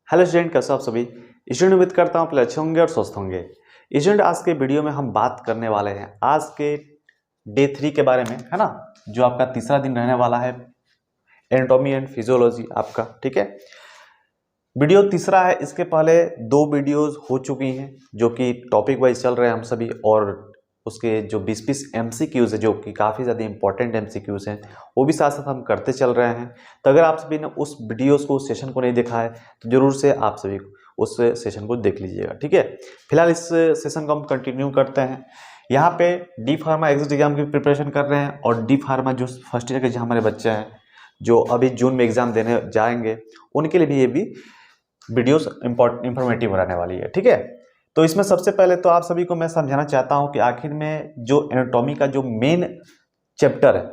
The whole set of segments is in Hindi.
हेलो स्टूडेंट, कैसे हो आप सभी। स्टूडेंट, उम्मीद करता हूँ आप अच्छे होंगे और स्वस्थ होंगे। स्टूडेंट, आज के वीडियो में हम बात करने वाले हैं आज के डे 3 के बारे में, है ना, जो आपका तीसरा दिन रहने वाला है एनाटॉमी एंड फिजियोलॉजी आपका। ठीक है, वीडियो तीसरा है। इसके पहले 2 वीडियोस हो चुकी हैं जो कि टॉपिक वाइज चल रहे हैं हम सभी, और उसके जो 20-20 MCQs है जो कि काफ़ी ज़्यादा इंपॉर्टेंट MCQs हैं, वो भी साथ साथ हम करते चल रहे हैं। तो अगर आप सभी ने उस वीडियोस को, उस सेशन को नहीं देखा है तो जरूर से आप सभी उस सेशन को देख लीजिएगा। ठीक है, फिलहाल इस सेशन को हम कंटिन्यू करते हैं। यहाँ पे डी फार्मा एग्जिट एग्जाम की प्रिपरेशन कर रहे हैं, और डी फार्मा जो फर्स्ट ईयर के जो हमारे बच्चे हैं जो अभी जून में एग्जाम देने जाएंगे, उनके लिए भी ये भी वीडियोस इंफॉर्मेटिव रहने वाली है। ठीक है, तो इसमें सबसे पहले तो आप सभी को मैं समझाना चाहता हूं कि आखिर में जो एनाटॉमी का जो मेन चैप्टर है,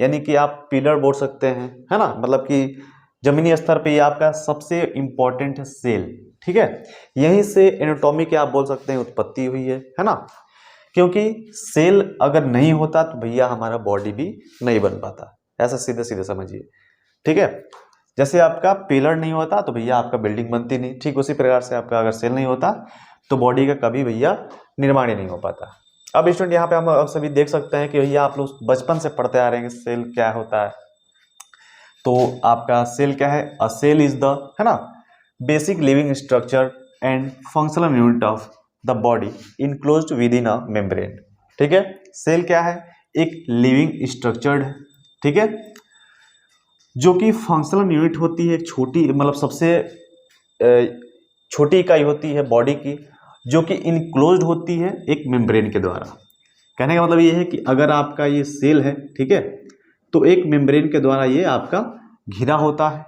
यानी कि आप पिलर बोल सकते हैं, है ना, मतलब कि जमीनी स्तर पे ये आपका सबसे इंपॉर्टेंट है सेल। ठीक है, यहीं से एनाटॉमी के आप बोल सकते हैं उत्पत्ति हुई है ना, क्योंकि सेल अगर नहीं होता तो भैया हमारा बॉडी भी नहीं बन पाता, ऐसा सीधे सीधे समझिए। ठीक है, जैसे आपका पिलर नहीं होता तो भैया आपका बिल्डिंग बनती नहीं, ठीक उसी प्रकार से आपका अगर सेल नहीं होता तो बॉडी का कभी भैया निर्माण ही नहीं हो पाता। अब स्टूडेंट, यहाँ पे हम अब सभी देख सकते हैं कि भैया आप लोग बचपन से पढ़ते आ रहे हैं कि सेल क्या होता है। तो आपका सेल क्या है? अ सेल इज द, है ना, basic living structure and functional unit of the body enclosed with in a membrane. ठीक है, सेल क्या है? एक लिविंग स्ट्रक्चर्ड है, ठीक है, जो कि फंक्शनल यूनिट होती है, एक छोटी, मतलब सबसे छोटी इकाई होती है बॉडी की, जो कि इनक्लोज्ड होती है एक मेम्ब्रेन के द्वारा। कहने का मतलब ये है कि अगर आपका ये सेल है, ठीक है, तो एक मेम्ब्रेन के द्वारा ये आपका घिरा होता है।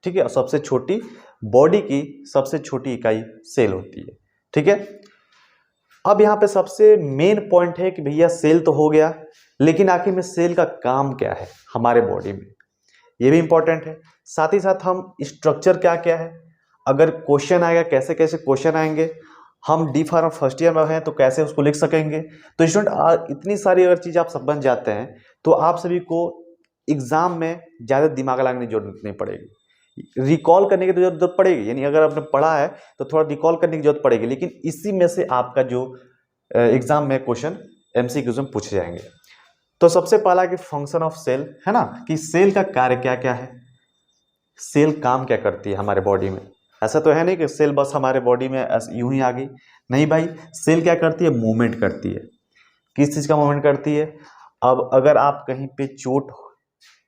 ठीक है, और सबसे छोटी बॉडी की सबसे छोटी इकाई सेल होती है। ठीक है, अब यहाँ पे सबसे मेन पॉइंट है कि भैया सेल तो हो गया, लेकिन आखिर में सेल का काम क्या है हमारे बॉडी में, ये भी इंपॉर्टेंट है। साथ ही साथ हम स्ट्रक्चर क्या क्या है, अगर क्वेश्चन आएगा कैसे कैसे क्वेश्चन आएंगे, हम डी फार्मा फर्स्ट ईयर में हैं तो कैसे उसको लिख सकेंगे। तो स्टूडेंट, इतनी सारी अगर चीज़ आप सब बन जाते हैं तो आप सभी को एग्जाम में ज़्यादा दिमाग लगाने की जरूरत नहीं पड़ेगी, रिकॉल करने की तो जरूरत पड़ेगी, यानी अगर आपने पढ़ा है तो थोड़ा रिकॉल करने की जरूरत पड़ेगी, लेकिन इसी में से आपका जो एग्जाम में क्वेश्चन MCQs में पूछे जाएंगे। तो सबसे पहला कि फंक्शन ऑफ सेल, है ना, कि सेल का कार्य क्या क्या है, सेल काम क्या करती है हमारे बॉडी में। ऐसा तो है नहीं कि सेल बस हमारे बॉडी में यूं ही आ गई, नहीं भाई, सेल क्या करती है? मूवमेंट करती है। किस चीज़ का मूवमेंट करती है? अब अगर आप कहीं पे चोट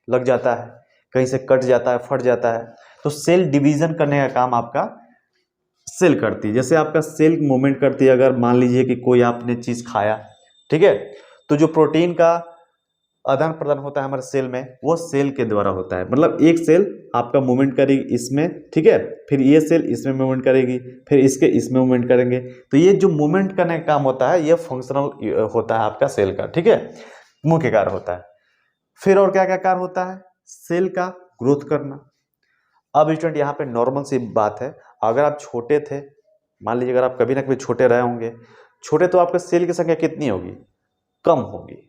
लग जाता है, कहीं से कट जाता है, फट जाता है, तो सेल डिवीजन करने का काम आपका सेल करती है। जैसे आपका सेल मूवमेंट करती है, अगर मान लीजिए कि कोई आपने चीज़ खाया, ठीक है, तो जो प्रोटीन का आदान प्रदान होता है हमारे सेल में, वो सेल के द्वारा होता है। मतलब एक सेल आपका मूवमेंट करेगी इसमें, ठीक है, फिर ये सेल इसमें मूवमेंट करेगी, फिर इसके इसमें मूवमेंट करेंगे। तो ये जो मूवमेंट करने का काम होता है ये फंक्शनल होता है आपका सेल का। ठीक है, मुख्य कार्य होता है। फिर और क्या क्या कार्य होता है? सेल का ग्रोथ करना। अब स्टूडेंट, यहाँ पे नॉर्मल सी बात है, अगर आप छोटे थे, मान लीजिए अगर आप कभी ना कभी छोटे रहे होंगे, छोटे तो आपके सेल की संख्या कितनी होगी? कम होगी।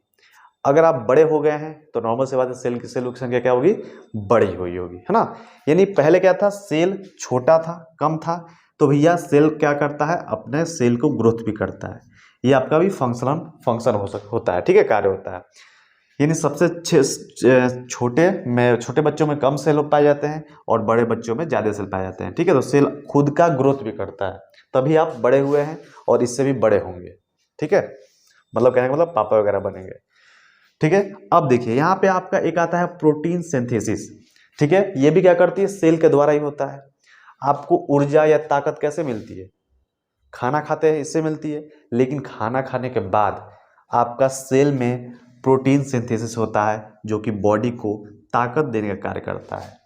अगर आप बड़े हो गए हैं तो नॉर्मल से बात है, सेल की संख्या क्या होगी? बड़ी हुई होगी, है ना। यानी पहले क्या था? सेल छोटा था, कम था, तो भैया सेल क्या करता है? अपने सेल को ग्रोथ भी करता है। ये आपका भी फंक्शन होता है, ठीक है, कार्य होता है। यानी सबसे छोटे बच्चों में कम सेल पाए जाते हैं और बड़े बच्चों में ज़्यादा सेल पाए जाते हैं। ठीक है, तो सेल खुद का ग्रोथ भी करता है, तभी आप बड़े हुए हैं और इससे भी बड़े होंगे। ठीक है, मतलब कहने का मतलब पापा वगैरह बनेंगे। ठीक है, अब देखिए यहाँ पे आपका एक आता है प्रोटीन सिंथेसिस। ठीक है, ये भी क्या करती है? सेल के द्वारा ही होता है। आपको ऊर्जा या ताकत कैसे मिलती है? खाना खाते हैं, इससे मिलती है, लेकिन खाना खाने के बाद आपका सेल में प्रोटीन सिंथेसिस होता है जो कि बॉडी को ताकत देने का कार्य करता है।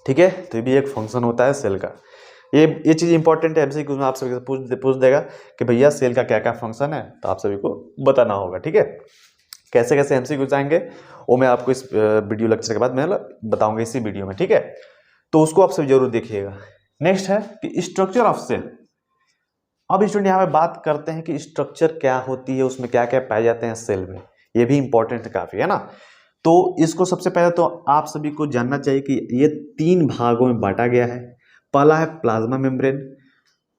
ठीक है, तो ये भी एक फंक्शन होता है सेल का। ये चीज़ इंपॉर्टेंट है, MCQ में आप सभी से पूछ देगा कि भैया सेल का क्या क्या फंक्शन है, तो आप सभी को बताना होगा। ठीक है, कैसे कैसे MCQ आएंगे वो मैं आपको इस वीडियो लेक्चर के बाद मैं बताऊंगा इसी वीडियो में। ठीक है, तो उसको आप सभी जरूर देखिएगा। नेक्स्ट है कि स्ट्रक्चर ऑफ सेल। अब स्टूडेंट यहाँ पे बात करते हैं कि स्ट्रक्चर क्या होती है, उसमें क्या क्या पाए जाते हैं सेल में, ये भी इंपॉर्टेंट काफी है ना। तो इसको सबसे पहले तो आप सभी को जानना चाहिए कि ये 3 भागों में बांटा गया है। पहला है प्लाज्मा मेम्ब्रेन,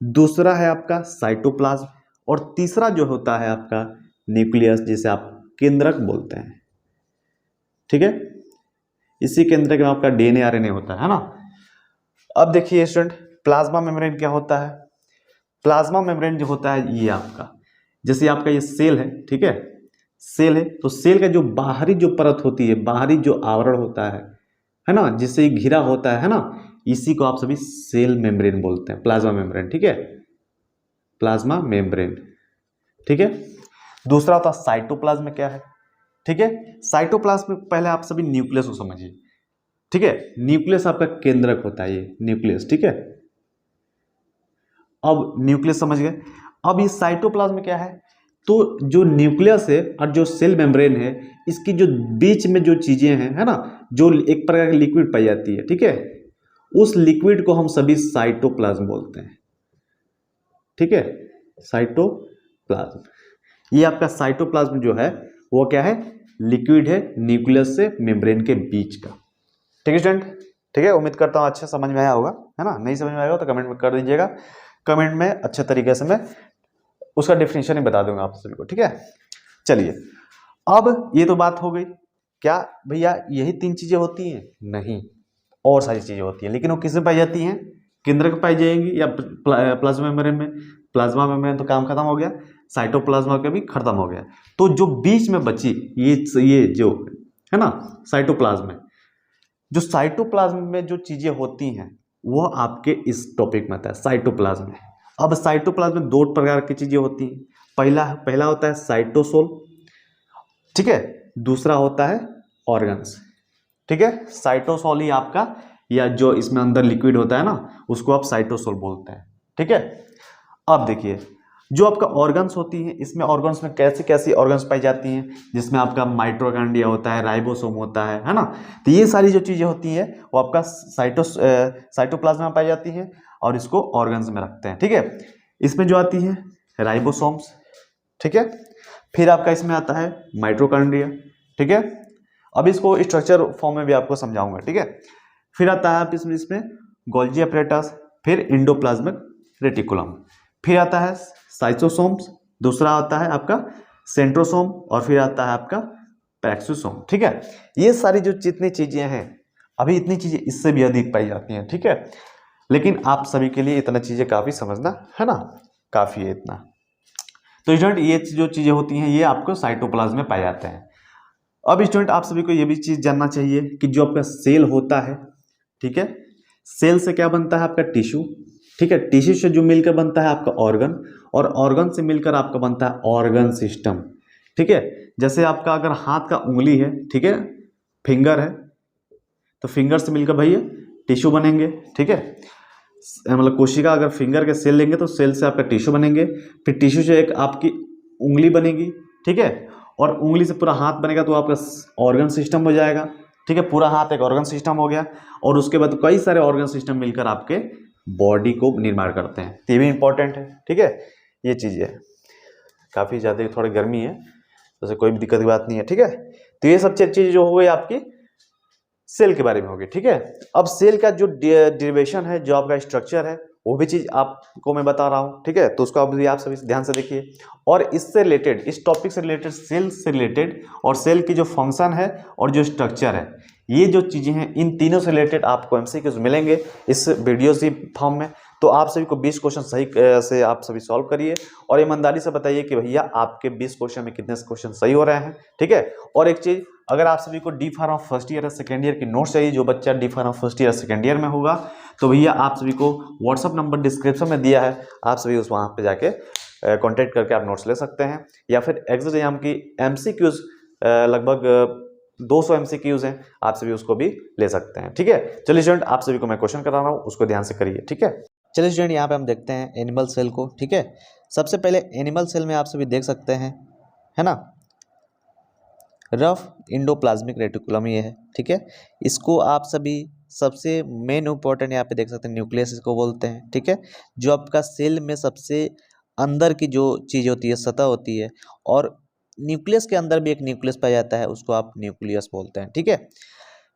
दूसरा है आपका साइटोप्लाज्म, और तीसरा जो होता है आपका न्यूक्लियस, जिसे आप केंद्रक बोलते हैं। ठीक है, इसी केंद्रक में आपका डीएनए आरएनए होता है ना। अब देखिए स्टूडेंट, प्लाज्मा मेम्ब्रेन क्या होता है। प्लाज्मा मेम्ब्रेन जो होता है ये आपका, जैसे आपका ये सेल है, ठीक है, सेल है, तो सेल का जो बाहरी जो परत होती है, बाहरी जो आवरण होता है ना, जिससे ये घिरा होता है ना, इसी को आप सभी सेल मेम्ब्रेन बोलते हैं, प्लाज्मा मेम्ब्रेन। ठीक है, प्लाज्मा मेम्ब्रेन। ठीक है, दूसरा होता है साइटोप्लाज्म। क्या है, ठीक है, साइटोप्लाज्म में पहले आप सभी न्यूक्लियस को समझिए। ठीक है, न्यूक्लियस आपका केंद्रक होता है, ये न्यूक्लियस। ठीक है, अब न्यूक्लियस समझ गए। अब ये साइटोप्लाज्म में क्या है, तो जो न्यूक्लियस है और जो सेल मेम्ब्रेन है, इसकी जो बीच में जो चीजें हैं, है ना, जो एक प्रकार की लिक्विड पाई जाती है, ठीक है, उस लिक्विड को हम सभी साइटोप्लाज्म बोलते हैं। ठीक है, साइटोप्लाज्म, ये आपका साइटोप्लाज्म जो है वो क्या है, लिक्विड है न्यूक्लियस से मेम्ब्रेन के बीच का। ठीक है स्टूडेंट, ठीक है, उम्मीद करता हूँ अच्छा समझ में आया होगा, है ना। नहीं समझ में आएगा तो कमेंट में कर दीजिएगा, कमेंट में अच्छे तरीके से मैं उसका डेफिनेशन ही बता दूंगा आप सभी को। ठीक है, चलिए, अब ये तो बात हो गई, क्या भैया यही 3 चीजें होती हैं? नहीं, और सारी चीजें होती हैं, लेकिन वो किसमें पाई जाती हैं? केंद्रक पाई जाएंगी या प्लाज्मा मेम्ब्रेन में। प्लाज्मा मेम्ब्रेन तो काम खत्म हो गया, साइटोप्लाज्मा का भी खत्म हो गया, तो जो बीच में बची ये जो है ना साइटोप्लाज्म में, जो साइटोप्लाज्म में जो चीजें होती हैं वो आपके इस टॉपिक में आता है, साइटोप्लाज्म में। अब साइटोप्लाज्म में 2 प्रकार की चीजें होती हैं। पहला होता है साइटोसोल, ठीक है, दूसरा होता है ऑर्गन्स। ठीक है, साइटोसोल ही आपका, या जो इसमें अंदर लिक्विड होता है ना, उसको आप साइटोसोल बोलते हैं। ठीक है, अब देखिए, जो आपका ऑर्गन्स होती हैं, इसमें ऑर्गन्स में कैसी कैसी ऑर्गन्स पाई जाती हैं, जिसमें आपका माइटोकॉन्ड्रिया होता है, राइबोसोम होता है ना। तो ये सारी जो चीजें होती हैं वो आपका साइटोप्लाज्म में पाई जाती हैं, और इसको ऑर्गन्स में रखते हैं। ठीक है, इसमें जो आती है राइबोसोम्स, ठीक है, फिर आपका इसमें आता है माइटोकॉन्ड्रिया। ठीक है, अब इसको स्ट्रक्चर फॉर्म में भी आपको समझाऊंगा। ठीक है, फिर आता है आप इसमें गोल्जी अपरेटस, फिर इंडोप्लाज्मिक रेटिकुलम, फिर आता है साइटोसोम्स, दूसरा आता है आपका सेंट्रोसोम, और फिर आता है आपका पैक्सोसोम। ठीक है, ये सारी जो जितनी चीजें हैं, अभी इतनी चीजें इससे भी अधिक पाई जाती हैं। ठीक है, लेकिन आप सभी के लिए इतना चीजें काफी समझना है ना, काफी है इतना। तो स्टूडेंट, ये जो चीजें होती हैं ये आपको साइटोप्लाज्म में पाए जाते हैं। अब स्टूडेंट, आप सभी को ये भी चीज जानना चाहिए कि जो आपका सेल होता है, ठीक है, सेल से क्या बनता है आपका टिश्यू। ठीक है, टिश्यू से जो मिलकर बनता है आपका ऑर्गन, और ऑर्गन से मिलकर आपका बनता है ऑर्गन सिस्टम। ठीक है, जैसे आपका अगर हाथ का उंगली है, ठीक है, फिंगर है, तो फिंगर से मिलकर भैया टिश्यू बनेंगे। ठीक है, मतलब कोशिका अगर फिंगर के सेल लेंगे तो सेल से आपका टिश्यू बनेंगे, फिर टिश्यू से एक आपकी उंगली बनेगी। ठीक है, और उंगली से पूरा हाथ बनेगा तो आपका ऑर्गन सिस्टम हो जाएगा। ठीक है, पूरा हाथ एक ऑर्गन सिस्टम हो गया, और उसके बाद कई सारे ऑर्गन सिस्टम मिलकर आपके बॉडी को निर्माण करते हैं। ये भी इंपॉर्टेंट है। ठीक है, ये चीज़ है, काफ़ी ज़्यादा थोड़ी गर्मी है, जैसे कोई भी दिक्कत की बात नहीं है। ठीक है, तो ये सब चीज़ जो हो गई आपकी सेल के बारे में होगी। ठीक है, अब सेल का जो डेरिवेशन है, जो आपका स्ट्रक्चर है, वो भी चीज़ आपको मैं बता रहा हूँ। ठीक है, तो उसको भी आप सभी ध्यान से देखिए, और इससे रिलेटेड, इस टॉपिक से रिलेटेड, सेल से रिलेटेड, और सेल की जो फंक्शन है और जो स्ट्रक्चर है, ये जो चीज़ें हैं, इन तीनों से रिलेटेड आपको एमसीक्यूज मिलेंगे इस वीडियो से फॉर्म में। तो आप सभी को 20 क्वेश्चन सही से आप सभी सॉल्व करिए, और ईमानदारी से बताइए कि भैया आपके 20 क्वेश्चन में कितने क्वेश्चन सही हो रहे हैं। ठीक है, और एक चीज़, अगर आप सभी को डी फार्मा फर्स्ट ईयर या सेकेंड ईयर की नोट्स चाहिए, जो बच्चा डी फार्मा फर्स्ट ईयर या सेकेंड ईयर में होगा, तो भैया आप सभी को व्हाट्सअप नंबर डिस्क्रिप्शन में दिया है, आप सभी उस वहाँ पे जाके कॉन्टेक्ट करके आप नोट्स ले सकते हैं, या फिर एग्जाम की एमसीक्यूज लगभग 200 एमसीक्यूज हैं, आप सभी उसको भी ले सकते हैं। ठीक है, चलिए स्टूडेंट, आप सभी को मैं क्वेश्चन करा रहा हूँ, उसको ध्यान से करिए। ठीक है, चलिए स्टूडेंट, यहाँ पे हम देखते हैं एनिमल सेल को। ठीक है, सबसे पहले एनिमल सेल में आप सभी देख सकते हैं, है ना, रफ इंडोप्लाज्मिक रेटिकुलम ये है। ठीक है, इसको आप सभी सबसे मेन इंपॉर्टेंट यहाँ पे देख सकते हैं, न्यूक्लियस इसको बोलते हैं। ठीक है, जो आपका सेल में सबसे अंदर की जो चीज़ होती है, सतह होती है, और न्यूक्लियस के अंदर भी एक न्यूक्लियस पाया जाता है, उसको आप न्यूक्लियस बोलते हैं। ठीक है,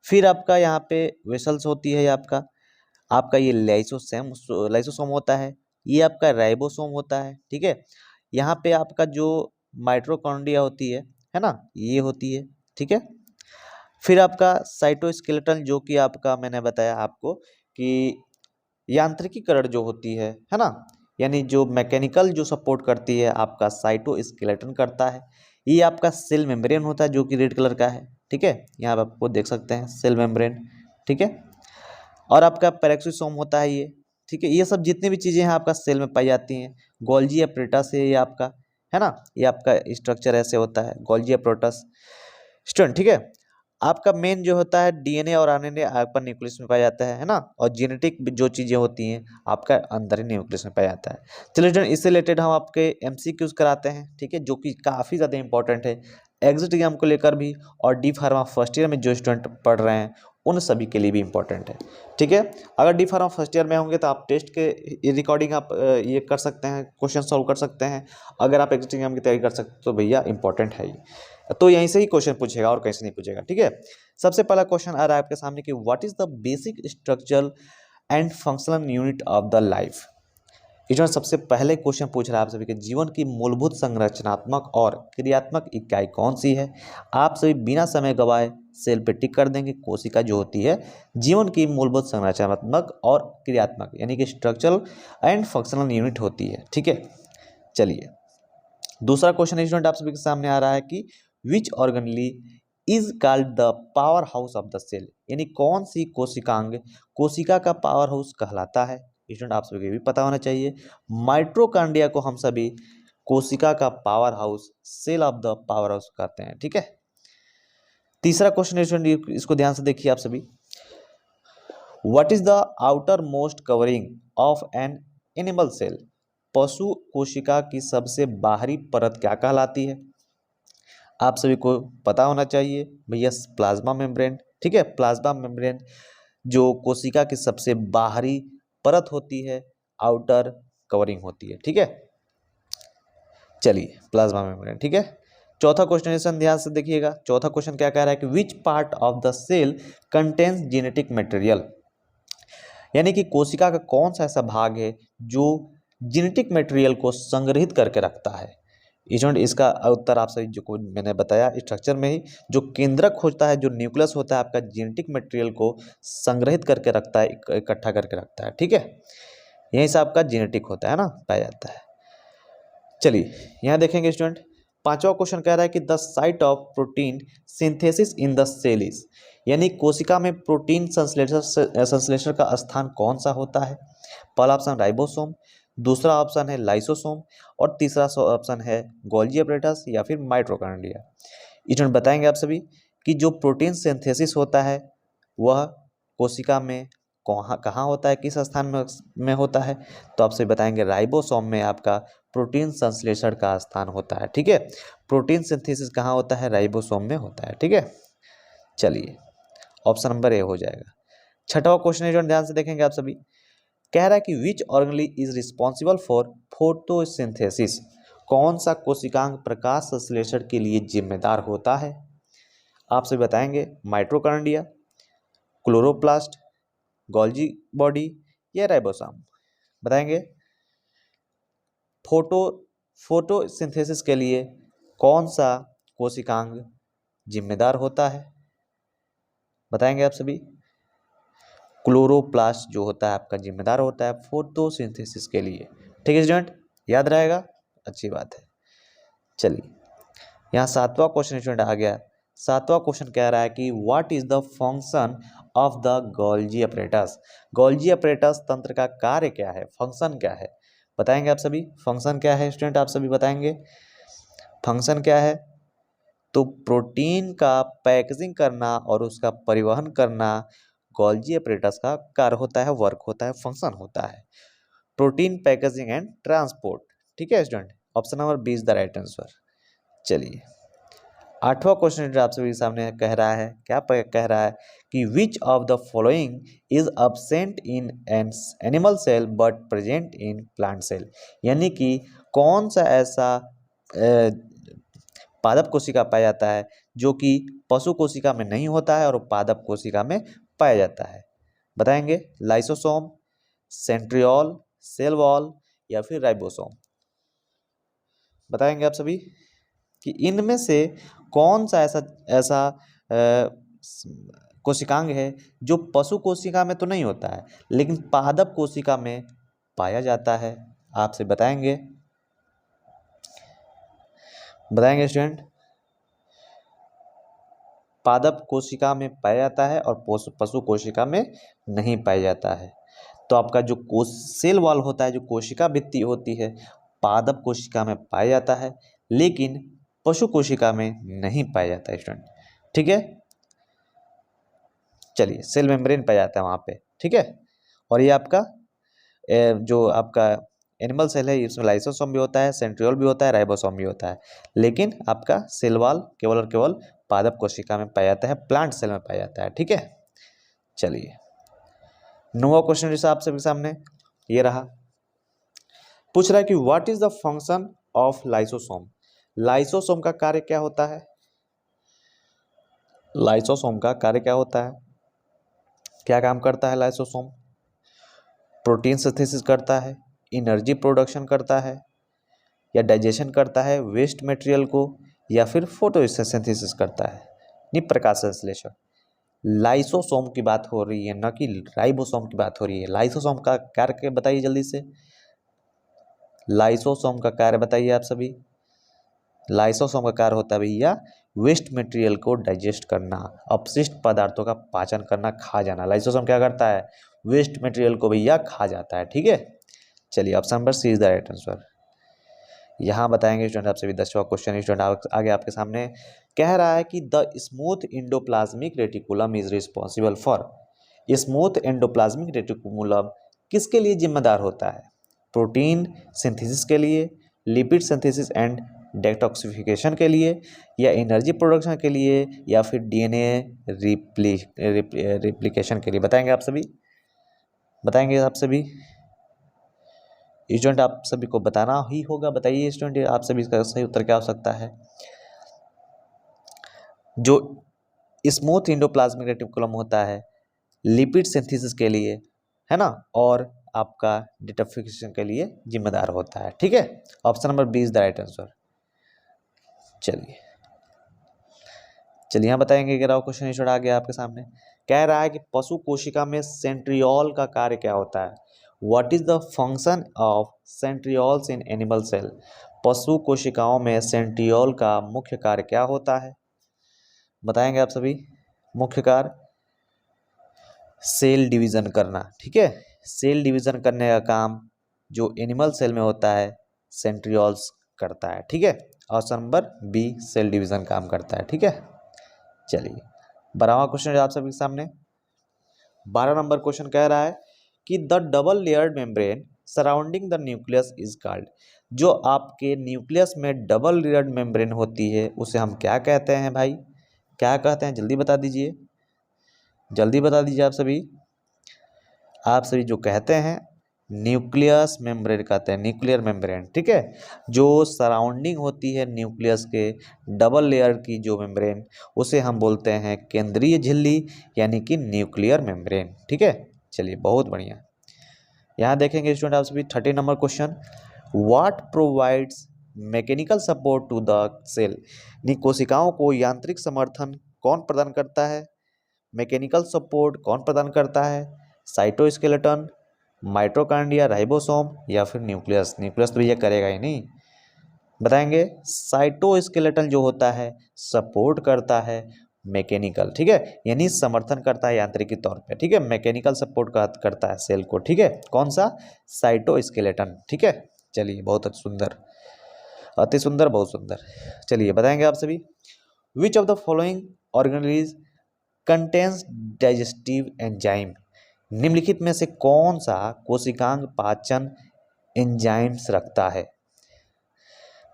फिर आपका यहाँ पे वेसल्स होती है, आपका आपका ये लाइसोसोम होता है, ये आपका राइबोसोम होता है, ठीक है। यहाँ पे आपका जो माइटोकॉन्ड्रिया होती है ना, ये होती है, ठीक है। फिर आपका साइटोस्केलेटन, जो कि आपका मैंने बताया आपको कि यांत्रिकीकरण जो होती है ना, यानी जो मैकेनिकल जो सपोर्ट करती है आपका साइटोस्केलेटन करता है। ये आपका सेल मेम्ब्रेन होता है जो कि रेड कलर का है, ठीक है। यहाँ पे आपको देख सकते हैं सेल मेम्ब्रेन, ठीक है। और आपका पेरोक्सिसोम होता है ये, ठीक है। ये सब जितनी भी चीज़ें हैं आपका सेल में पाई जाती हैं। गोल्जी एप्रेटस है ये आपका, है ना, ये आपका स्ट्रक्चर ऐसे होता है गोल्जी एप्रेटस स्टूडेंट, ठीक है। आपका मेन जो होता है डीएनए और आरएनए आपका न्यूक्लियस में पाया जाता है ना, और जेनेटिक जो चीज़ें होती हैं आपका अंदर ही न्यूक्लियस में पाया जाता है। चलिए स्टूडेंट, इससे रिलेटेड हम आपके एमसीक्यूज कराते हैं, ठीक है, जो कि काफ़ी ज़्यादा इंपॉर्टेंट है एग्जिट एग्जाम को लेकर भी, और डी फार्मा फर्स्ट ईयर में जो स्टूडेंट पढ़ रहे हैं उन सभी के लिए भी इंपॉर्टेंट है, ठीक है। अगर डी फार्मा फर्स्ट ईयर में होंगे तो आप टेस्ट के रिकॉर्डिंग आप ये कर सकते हैं, क्वेश्चन सॉल्व कर सकते हैं। अगर आप एग्जिट एग्जाम की तैयारी कर सकते हैं तो भैया इंपॉर्टेंट है ये, तो यहीं से ही क्वेश्चन पूछेगा और कहीं से नहीं पूछेगा, ठीक है। सबसे पहला क्वेश्चन आ रहा है आपके सामने कि what is the basic structural and functional unit of the life. इसमें सबसे पहले क्वेश्चन पूछ रहा है आप सभी के जीवन की मूलभूत संरचनात्मक और क्रियात्मक इकाई कौन सी है। आप सभी बिना समय गवाए सेल पे टिक कर देंगे। कोशिका जो होती है जीवन की मूलभूत संरचनात्मक और क्रियात्मक यानी कि स्ट्रक्चरल एंड फंक्शनल यूनिट होती है, ठीक है। चलिए दूसरा क्वेश्चन स्टूडेंट आप सभी के सामने आ रहा है कि which organelle is called the power house of the cell, यानी कौन सी कोशिकांग कोशिका का पावर हाउस कहलाता है। स्टूडेंट आप सभी को भी पता होना चाहिए, माइटोकॉन्ड्रिया को हम सभी कोशिका का powerhouse, cell of the power house कहते हैं, ठीक है। तीसरा क्वेश्चन स्टूडेंट इसको ध्यान से देखिए आप सभी, what is the outermost covering of an animal cell, पशु कोशिका की सबसे बाहरी परत क्या कहलाती है। आप सभी को पता होना चाहिए भैया प्लाज्मा मेम्ब्रेन, ठीक है। प्लाज्मा मेम्ब्रेन जो कोशिका की सबसे बाहरी परत होती है, आउटर कवरिंग होती है, ठीक है। चलिए प्लाज्मा मेम्ब्रेन, ठीक है। चौथा क्वेश्चन ध्यान से देखिएगा, चौथा क्वेश्चन क्या कह रहा है कि which part of the cell contains genetic material, यानी कि कोशिका का कौन सा ऐसा भाग है जो जेनेटिक मटेरियल को संग्रहित करके रखता है। स्टूडेंट इसका उत्तर आप सभी जो मैंने बताया स्ट्रक्चर में ही, जो केंद्रक होता है, जो न्यूक्लियस होता है आपका जेनेटिक मटेरियल को संग्रहित करके रखता है, इकट्ठा करके रखता है, ठीक है। यहीं से आपका जेनेटिक होता है ना, पाया जाता है। चलिए यहाँ देखेंगे स्टूडेंट, पांचवा क्वेश्चन कह रहा है कि the site of protein synthesis in the cell is, यानी कोशिका में प्रोटीन संश्लेषण का स्थान कौन सा होता है। पहला ऑप्शन राइबोसोम, दूसरा ऑप्शन है लाइसोसोम, और तीसरा ऑप्शन है गोल्जी एपरेटस या फिर माइटोकॉन्ड्रिया। स्टूडेंट बताएंगे आप सभी कि जो प्रोटीन सिंथेसिस होता है वह कोशिका में कहाँ होता है, किस स्थान में होता है। तो आपसे बताएंगे राइबोसोम में आपका प्रोटीन संश्लेषण का स्थान होता है, ठीक है। प्रोटीन सिंथेसिस कहाँ होता है, राइबोसोम में होता है, ठीक है। चलिए ऑप्शन नंबर ए हो जाएगा। छठवां क्वेश्चन जो ध्यान से देखेंगे आप सभी, कह रहा है कि which organelle is responsible for photosynthesis, कौन सा कोशिकांग प्रकाश संश्लेषण के लिए जिम्मेदार होता है। आप सभी बताएंगे माइटोकॉन्ड्रिया, क्लोरोप्लास्ट, गोल्जी बॉडी या राइबोसोम। बताएंगे फोटोसिंथेसिस के लिए कौन सा कोशिकांग जिम्मेदार होता है। बताएंगे आप सभी क्लोरोप्लास्ट जो होता है आपका जिम्मेदार होता है फोटोसिंथेसिस के लिए, ठीक है स्टूडेंट, याद रहेगा, अच्छी बात है। चलिए यहाँ सातवां क्वेश्चन स्टूडेंट आ गया। सातवां क्वेश्चन कह रहा है कि what is the function of the Golgi apparatus, Golgi apparatus तंत्र का कार्य क्या है, फंक्शन क्या है। बताएंगे आप सभी फंक्शन क्या है स्टूडेंट, आप सभी बताएंगे फंक्शन क्या है। तो प्रोटीन का पैकेजिंग करना और उसका परिवहन करना गोल्जी अपरेटस का कार्य होता है, वर्क होता है, फंक्शन होता है, प्रोटीन पैकेजिंग एंड ट्रांसपोर्ट, ठीक है student. Option number B is the right answer. चलिए आठवां क्वेश्चन आप सभी सामने कह रहा है, क्या कह रहा है कि which of the following is absent in an animal cell but present in plant cell, यानी कि कौन सा ऐसा पादप कोशिका पाया जाता है जो कि पशु कोशिका में नहीं होता है और पादप कोशिका में पाया जाता है। बताएंगे लाइसोसोम, सेंट्रियोल, सेल वॉल या फिर राइबोसोम। बताएंगे आप सभी कि इनमें से कौन सा ऐसा ऐसा कोशिकांग है जो पशु कोशिका में तो नहीं होता है लेकिन पादप कोशिका में पाया जाता है। आपसे बताएंगे स्टूडेंट, पादप कोशिका में पाया जाता है और पशु कोशिका में नहीं पाया जाता है। तो आपका जो सेल वॉल होता है, जो कोशिका भित्ति होती है, पादप कोशिका में पाया जाता है लेकिन पशु कोशिका में नहीं पाया जाता है स्टूडेंट। ठीक है, चलिए सेल मेम्ब्रेन पाया जाता है वहाँ पे। ठीक है, और ये आपका जो आपका एनिमल सेल है इसमें लाइसोसोम भी होता है, सेंट्रियोल भी होता है, राइबोसोम भी होता है, लेकिन आपका सेल वॉल केवल और केवल पादप कोशिका में पाया जाता है, प्लांट सेल में पाया जाता है। ठीक है, चलिए 9वां क्वेश्चन जैसा आप सबके सामने ये रहा, पूछ रहा है कि what is the function of lysosome. Lysosome का कार्य क्या होता है? लाइसोसोम का कार्य क्या होता है, क्या काम करता है लाइसोसोम? प्रोटीन सिंथेसिस करता है, एनर्जी प्रोडक्शन करता है, या डाइजेशन करता है वेस्ट मटेरियल को, या फिर फोटोसिंथेसिस करता है, यानी प्रकाश संश्लेषण। लाइसोसोम की बात हो रही है, न कि राइबोसोम की बात हो रही है। लाइसोसोम का कार्य बताइए जल्दी से, लाइसोसोम का कार्य बताइए आप सभी। लाइसोसोम का कार्य होता है भैया वेस्ट मटेरियल को डाइजेस्ट करना, अपशिष्ट पदार्थों का पाचन करना, खा जाना। लाइसोसोम क्या करता है? वेस्ट मटेरियल को भैया खा जाता है। ठीक है, चलिए option number C is the right answer. यहाँ बताएंगे स्टूडेंट आप सभी 10वां क्वेश्चन स्टूडेंट आगे आपके सामने कह रहा है कि the smooth endoplasmic reticulum is responsible for. Smooth endoplasmic reticulum किसके लिए जिम्मेदार होता है? प्रोटीन सिंथेसिस के लिए, लिपिड सिंथेसिस एंड डेटॉक्सिफिकेशन के लिए, या एनर्जी प्रोडक्शन के लिए, या फिर डीएनए रिप्लिकेशन के लिए। बताएंगे आप सभी, बताएंगे आप सभी स्टूडेंट, आप सभी को बताना ही होगा। बताइए स्टूडेंट आप सभी का सही उत्तर क्या हो सकता है? जो स्मूथ एंडोप्लाज्मिक रेटिकुलम होता है लिपिड सिंथेसिस के लिए, है ना, और आपका डिटॉक्सिफिकेशन के लिए जिम्मेदार होता है। ठीक है, option number B is the right answer. चलिए यहाँ बताएंगे 11वां क्वेश्चन स्टूडेंट आ गया आपके सामने, कह रहा है कि पशु कोशिका में सेंट्रियोल का कार्य क्या होता है? What is the function of centrioles in animal cell. पशु कोशिकाओं में सेंट्रियोल का मुख्य कार्य क्या होता है? बताएंगे आप सभी। मुख्य कार्य सेल डिवीजन करना। ठीक है, सेल डिवीजन करने का काम जो एनिमल सेल में होता है सेंट्रियोल्स करता है। ठीक है, option number B cell division काम करता है। ठीक है, चलिए 12वां क्वेश्चन आप सभी के सामने 12 नंबर क्वेश्चन कह रहा है कि the double layered membrane surrounding the nucleus is called. जो आपके न्यूक्लियस में डबल लेयर्ड मेम्ब्रेन होती है उसे हम क्या कहते हैं भाई? क्या कहते हैं जल्दी बता दीजिए, जल्दी बता दीजिए आप सभी। आप सभी जो कहते हैं न्यूक्लियस मेम्ब्रेन कहते हैं, न्यूक्लियर मेम्ब्रेन। ठीक है, जो सराउंडिंग होती है न्यूक्लियस के डबल लेयर की जो मेम्ब्रेन, उसे हम बोलते हैं केंद्रीय झिल्ली यानी कि न्यूक्लियर मेम्ब्रेन। ठीक है, चलिए बहुत बढ़िया। यहाँ देखेंगे स्टूडेंट आप सभी 30 number question, what provides mechanical support to the cell. कोशिकाओं को यांत्रिक समर्थन कौन प्रदान करता है? मैकेनिकल सपोर्ट कौन प्रदान करता है? साइटोस्केलेटन, माइटोकॉन्ड्रिया, राइबोसोम, या फिर न्यूक्लियस। न्यूक्लियस तो भैया करेगा ही नहीं। बताएंगे साइटोस्केलेटन जो होता है सपोर्ट करता है मैकेनिकल। ठीक है, यानी समर्थन करता है यांत्रिकी तौर पे। ठीक है, मैकेनिकल सपोर्ट करता है सेल को। ठीक है, कौन सा? साइटोस्केलेटन। ठीक है, चलिए बहुत सुंदर, अति सुंदर, बहुत सुंदर। चलिए बताएंगे आप सभी, विच of the following organelles contains digestive enzyme. निम्नलिखित में से कौन सा कोशिकांग पाचन एंजाइम्स रखता है?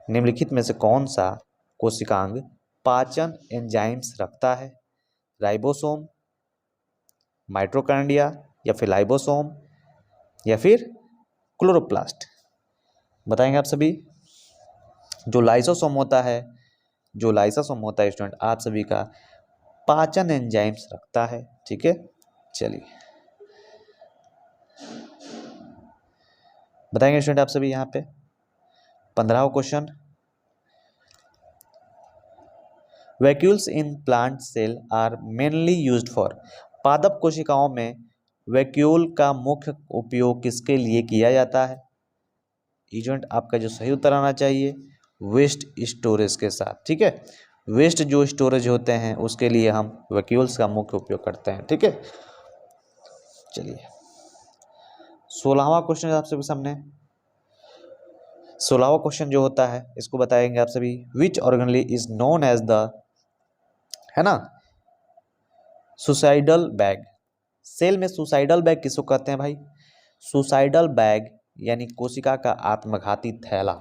निम्नलिखित में से कौन सा कोशिकांग पाचन एंजाइम्स रखता है? राइबोसोम, माइटोकॉन्ड्रिया, या फिर लाइबोसोम, या फिर क्लोरोप्लास्ट। बताएंगे आप सभी। जो लाइसोसोम होता है, जो लाइसोसोम होता है स्टूडेंट आप सभी का पाचन एंजाइम्स रखता है। ठीक है, चलिए बताएंगे स्टूडेंट आप सभी यहाँ पे 15वां question, vacuoles in plant cell are mainly used for, पादप कोशिकाओं में वैक्यूल का मुख्य उपयोग किसके लिए किया जाता है? स्टूडेंट आपका जो सही उत्तर आना चाहिए वेस्ट स्टोरेज के साथ, ठीक है। वेस्ट जो स्टोरेज होते हैं उसके लिए हम वैक्यूल्स का मुख्य उपयोग करते हैं, ठीक है। चलिए 16वां क्वेश्चन आप सभी सामने, 16वां क्वेश्चन जो होता है इसको बताएंगे आप सभी, which organelle is known as the, है ना, सुसाइडल बैग। सेल में सुसाइडल बैग किसको कहते हैं भाई? सुसाइडल बैग यानी कोशिका का आत्मघाती थैला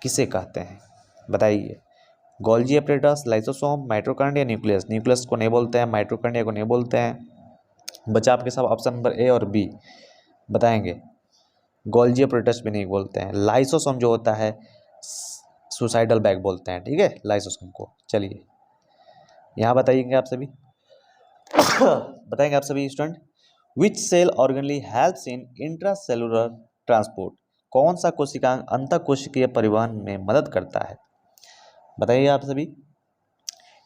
किसे कहते हैं बताइए? Golgi apparatus, lysosome, mitochondria, nucleus. Nucleus को नहीं बोलते हैं, माइटोकॉन्ड्रिया को नहीं बोलते हैं। बचा आपके सब ऑप्शन नंबर ए और बी बताएंगे। गोल्जी एपरेटस भी नहीं बोलते हैं। लाइसोसोम जो होता है सुसाइडल बैग बोलते हैं, ठीक है, लाइसोसोम को। चलिए यहाँ बताइएंगे आप सभी बताएंगे आप सभी student, which cell organelle helps in intracellular transport, कौन सा कोशिकांग अंतःकोशिकीय परिवहन में मदद करता है बताइए आप सभी?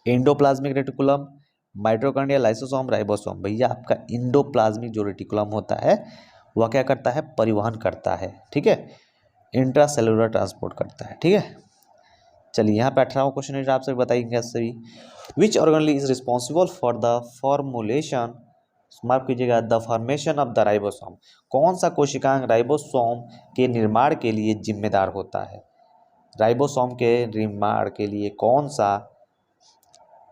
Endoplasmic reticulum, mitochondria, lysosome, ribosome. भैया आपका एंडोप्लाज्मिक जो रेटिकुलम होता है वह क्या करता है? परिवहन करता है, ठीक है, इंट्रासेलुलर ट्रांसपोर्ट करता है, ठीक है। चलिए यहाँ पे 18वां क्वेश्चन आप सभी बताइएंगे सभी, which organelle is responsible for the formulation, माफ कीजिएगा, the formation of the ribosome, कौन सा कोशिकांग राइबोसोम के निर्माण के लिए जिम्मेदार होता है? राइबोसोम के निर्माण के लिए कौन सा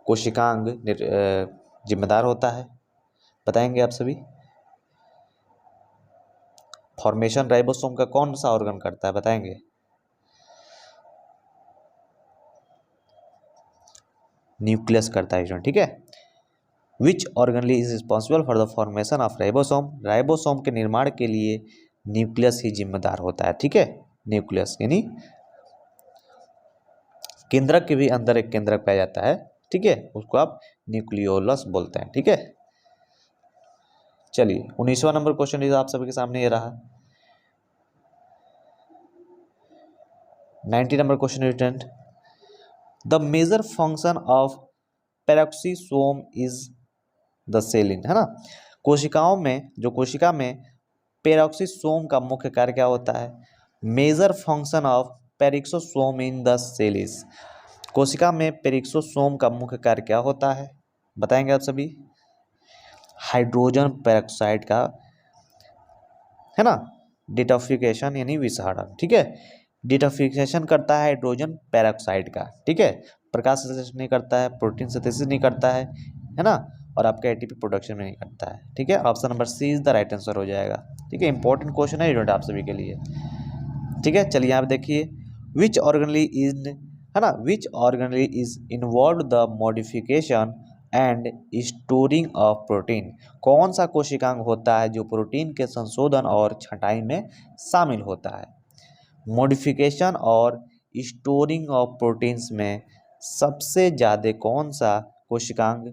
कोशिकांग जिम्मेदार होता है बताएंगे आप सभी? फॉर्मेशन राइबोसोम का कौन सा ऑर्गन करता है बताएंगे? न्यूक्लियस करता है, ठीक है। Which organelle is responsible for the formation of ribosome, ribosome के निर्माण के लिए न्यूक्लियस ही जिम्मेदार होता है, ठीक है। न्यूक्लियस यानी केंद्रक के भी अंदर एक केंद्रक पाया जाता है, ठीक है, उसको आप न्यूक्लियोलस बोलते हैं, ठीक है। चलिए 19वां नंबर क्वेश्चन आप सभी के सामने ये रहा। 90 number question return, the major function of peroxisome is the cell in, है ना, कोशिकाओं में जो कोशिका में पेरोक्सिसोम का मुख्य कार्य क्या होता है? Major function of peroxisome in the cell is, कोशिका में पेरोक्सिसोम का मुख्य कार्य क्या होता है बताएंगे आप सभी? हाइड्रोजन पेरोक्साइड का, है ना, डिटॉक्सिफिकेशन यानी विषारण, ठीक है, डिटॉक्सिफिकेशन करता है हाइड्रोजन पेरोक्साइड का, ठीक है, प्रकाश संश्लेषण नहीं करता है, प्रोटीन सिंथेसिस नहीं करता है ना, और आपका एटीपी प्रोडक्शन में नहीं करता है, ठीक है। Option number C is the right answer हो जाएगा, ठीक है। इंपॉर्टेंट क्वेश्चन है स्टूडेंट आप सभी के लिए, ठीक है। चलिए यहाँ पे देखिए, विच ऑर्गेनली इज, है ना, which organelle is involve the modification and storing of protein, कौन सा कोशिकांग होता है जो प्रोटीन के संशोधन और छंटाई में शामिल होता है? मॉडिफिकेशन और स्टोरिंग ऑफ प्रोटीन्स में सबसे ज़्यादा कौन सा कोशिकांग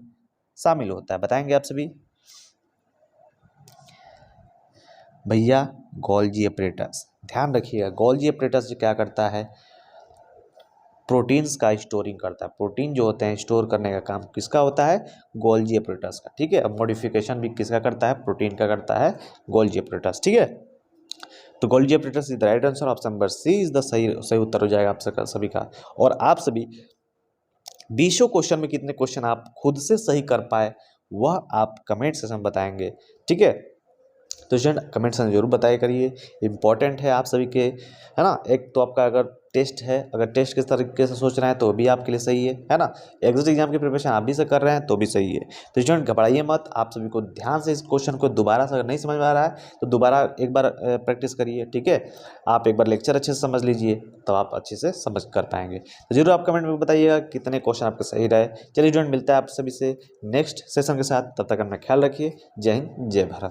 शामिल होता है बताएंगे आप सभी? भैया गोल्जी एपरेटस, ध्यान रखिएगा, गोल्जी एपरेटस जो क्या करता है? प्रोटीन्स का स्टोरिंग करता है, प्रोटीन जो होते हैं स्टोर करने का काम किसका होता है? गोल्जी एपरेटस का, ठीक है। अब मॉडिफिकेशन भी किसका करता है? प्रोटीन का करता है, गोल्जी एपरेटस, ठीक है। तो Golgi apparatus is the right answer, option number C is the सही उत्तर हो जाएगा आप सभी का। और आप सभी 20 क्वेश्चन में कितने क्वेश्चन आप खुद से सही कर पाए वह आप कमेंट सेक्शन में बताएंगे, ठीक है। तो स्टूडेंट कमेंट सेक्शन जरूर बताया करिए, इंपॉर्टेंट है आप सभी के, है ना। एक तो आपका अगर टेस्ट है, अगर टेस्ट किस तरीके से सोच रहे हैं तो भी आपके लिए सही है ना। एग्जिट एग्जाम की प्रिपरेशन आप भी से कर रहे हैं तो भी सही है। तो स्टूडेंट घबराइए मत, आप सभी को ध्यान से इस क्वेश्चन को दोबारा से, अगर नहीं समझ में आ रहा है तो दोबारा एक बार प्रैक्टिस करिए, ठीक है। आप एक बार लेक्चर अच्छे से समझ लीजिए तब आप अच्छे से समझ कर पाएंगे। तो जरूर आप कमेंट में बताइएगा कितने क्वेश्चन आपके सही रहे। चलिए स्टूडेंट मिलता है आप सभी से नेक्स्ट सेशन के साथ, तब तक अपना ख्याल रखिए। जय हिंद, जय भारत।